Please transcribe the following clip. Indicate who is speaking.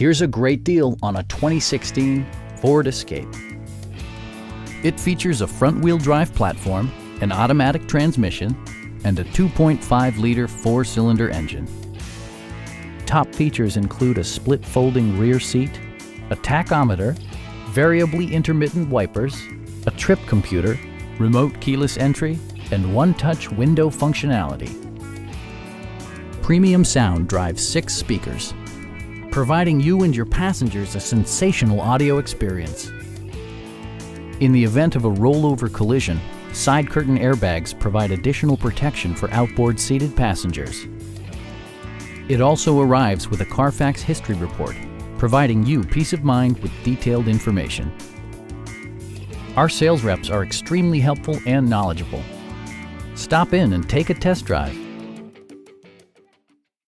Speaker 1: Here's a great deal on a 2016 Ford Escape. It features a front-wheel drive platform, an automatic transmission, and a 2.5-liter four-cylinder engine. Top features include a split folding rear seat, a tachometer, variably intermittent wipers, a trip computer, remote keyless entry, and one-touch window functionality. Premium sound drives 6 speakers, providing you and your passengers a sensational audio experience. In the event of a rollover collision, side curtain airbags provide additional protection for outboard seated passengers. It also arrives with a Carfax history report, providing you peace of mind with detailed information. Our sales reps are extremely helpful and knowledgeable. Stop in and take a test drive.